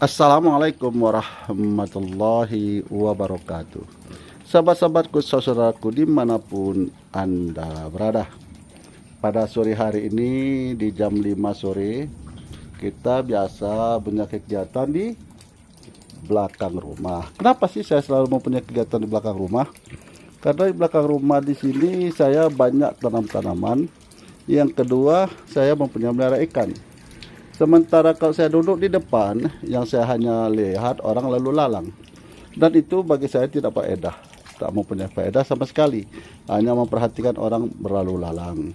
Assalamualaikum warahmatullahi wabarakatuh. Sahabat-sahabatku, saudaraku dimanapun Anda berada. Pada sore hari ini di jam 5 sore kita biasa punya kegiatan di belakang rumah. Kenapa sih saya selalu mempunyai kegiatan di belakang rumah? Karena di belakang rumah di sini saya banyak tanam tanaman. Yang kedua, saya mempunyai melihara ikan. Sementara kalau saya duduk di depan, yang saya hanya lihat orang lalu lalang. Dan itu bagi saya tidak faedah. Tak mempunyai faedah sama sekali. Hanya memperhatikan orang berlalu lalang.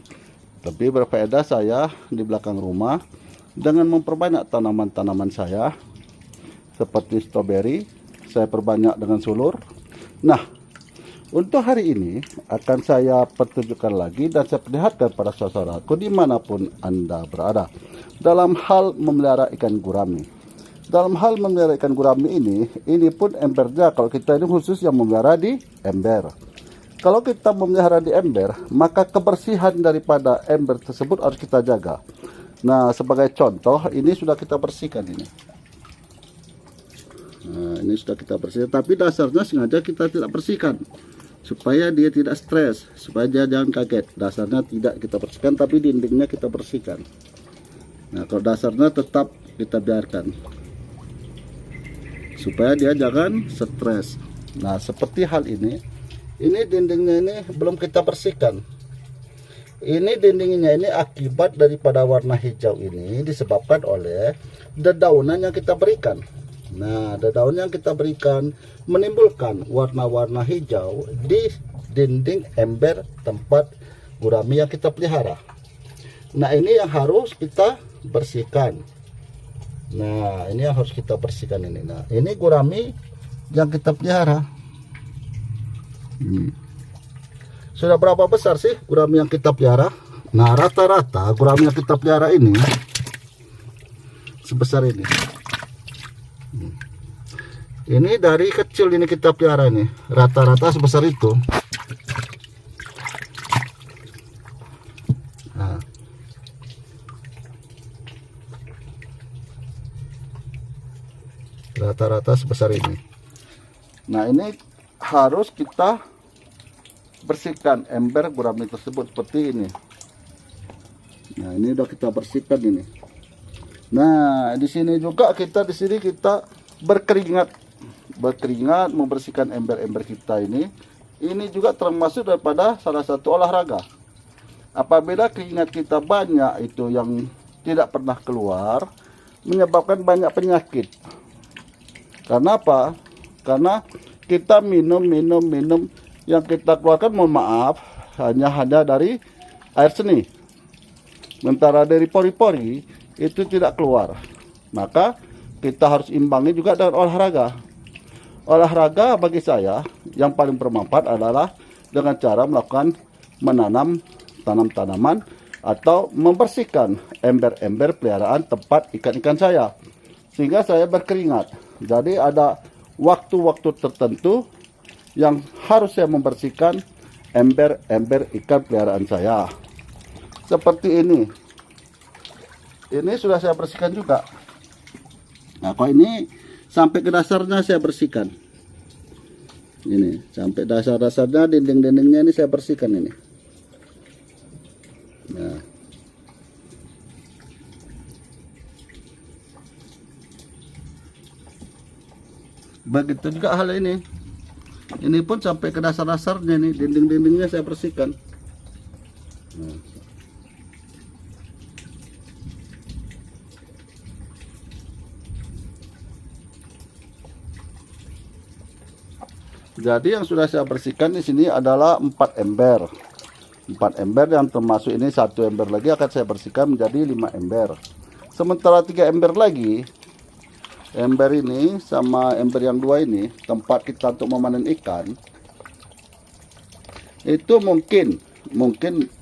Tapi berfaedah saya di belakang rumah dengan memperbanyak tanaman-tanaman saya. Seperti stroberi, saya perbanyak dengan sulur. Nah, untuk hari ini akan saya pertunjukkan lagi dan saya perlihatkan pada saudaraku dimanapun Anda berada. Dalam hal memelihara ikan gurami. Dalam hal memelihara ikan gurami ini pun embernya, kalau kita ini khusus yang memelihara di ember. Kalau kita memelihara di ember, maka kebersihan daripada ember tersebut harus kita jaga. Nah, sebagai contoh, ini sudah kita bersihkan ini. Nah, ini sudah kita bersihkan, tapi dasarnya sengaja kita tidak bersihkan. Supaya dia tidak stres, supaya dia jangan kaget. Dasarnya tidak kita bersihkan, tapi dindingnya kita bersihkan. Nah, kalau dasarnya tetap kita biarkan supaya dia jangan stres. Nah, seperti hal ini dindingnya ini belum kita bersihkan. Ini dindingnya ini akibat daripada warna hijau ini disebabkan oleh dedaunan yang kita berikan. Nah, dedaunan yang kita berikan menimbulkan warna-warna hijau di dinding ember tempat gurami yang kita pelihara. Nah, ini yang harus kita bersihkan. Nah, ini yang harus kita bersihkan ini. Nah, ini gurami yang kita pelihara. Sudah berapa besar sih gurami yang kita pelihara? Nah, rata-rata gurami yang kita pelihara ini sebesar ini. Ini dari kecil ini kita pelihara ini. Rata-rata sebesar itu. Nah, rata-rata sebesar ini. Nah, ini harus kita bersihkan ember gurami tersebut seperti ini. Nah, ini udah kita bersihkan ini. Nah, di sini juga kita berkeringat membersihkan ember-ember kita ini. Ini juga termasuk daripada salah satu olahraga. Apabila keringat kita banyak itu yang tidak pernah keluar, menyebabkan banyak penyakit. Karena apa? Karena kita minum yang kita keluarkan, mohon maaf, hanya dari air seni. Sementara dari pori-pori itu tidak keluar. Maka kita harus imbangi juga dengan olahraga. Olahraga bagi saya yang paling bermanfaat adalah dengan cara menanam tanaman atau membersihkan ember-ember peliharaan tempat ikan-ikan saya. Sehingga saya berkeringat. Jadi ada waktu-waktu tertentu yang harus saya membersihkan ember-ember ikan peliharaan saya. Seperti ini. Ini sudah saya bersihkan juga. Nah, kalau ini sampai ke dasarnya saya bersihkan. Ini sampai dasar-dasarnya, dinding-dindingnya ini saya bersihkan ini. Nah. Begitu juga hal ini. Ini pun sampai ke dasar-dasarnya nih, dinding-dindingnya saya bersihkan. Nah. Jadi yang sudah saya bersihkan di sini adalah 4 ember. 4 ember yang termasuk ini 1 ember lagi akan saya bersihkan menjadi 5 ember. Sementara 3 ember lagi, ember ini sama ember yang 2 ini tempat kita untuk memanen ikan, itu mungkin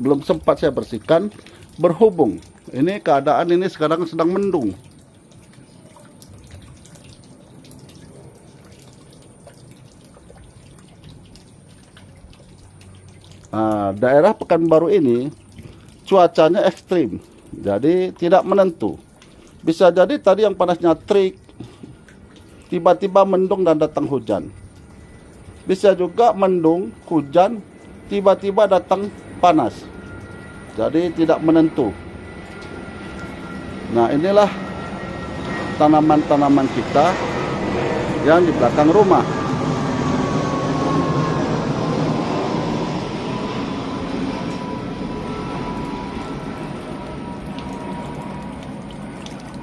belum sempat saya bersihkan, berhubung ini keadaan ini sekarang sedang mendung. Nah, daerah Pekanbaru ini cuacanya ekstrim, jadi tidak menentu. Bisa jadi tadi yang panasnya terik, tiba-tiba mendung dan datang hujan. Bisa juga mendung, hujan, tiba-tiba datang panas. Jadi tidak menentu. Nah, inilah tanaman-tanaman kita yang di belakang rumah.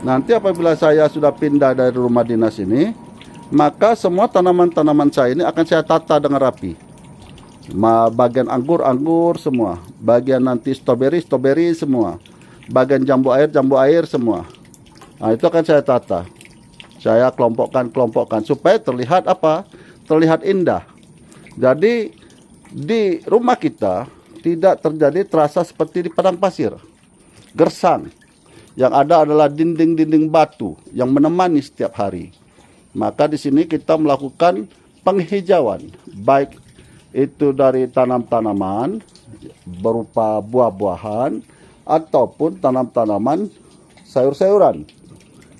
Nanti apabila saya sudah pindah dari rumah dinas ini, maka semua tanaman-tanaman saya ini akan saya tata dengan rapi. Bagian anggur semua, bagian nanti stroberi semua, bagian jambu air semua. Nah, itu akan saya tata. Saya kelompokkan supaya terlihat apa? Terlihat indah. Jadi di rumah kita tidak terasa seperti di padang pasir, gersang. Yang ada adalah dinding-dinding batu yang menemani setiap hari. Maka di sini kita melakukan penghijauan, baik itu dari tanam-tanaman berupa buah-buahan ataupun tanam-tanaman sayur-sayuran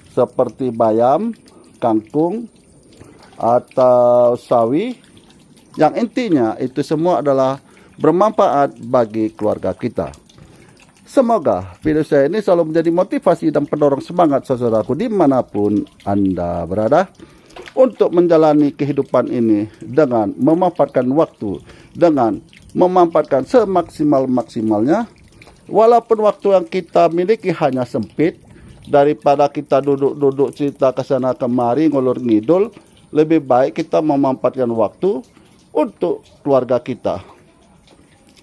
seperti bayam, kangkung, atau sawi. Yang intinya itu semua adalah bermanfaat bagi keluarga kita. Semoga video saya ini selalu menjadi motivasi dan pendorong semangat saudaraku dimanapun Anda berada untuk menjalani kehidupan ini dengan memanfaatkan waktu, dengan memanfaatkan semaksimal-maksimalnya. Walaupun waktu yang kita miliki hanya sempit, daripada kita duduk-duduk cerita ke sana kemari ngulur ngidul, lebih baik kita memanfaatkan waktu untuk keluarga kita.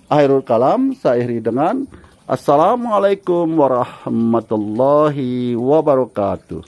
Akhirul kalam, saya akhiri dengan Assalamualaikum warahmatullahi wabarakatuh.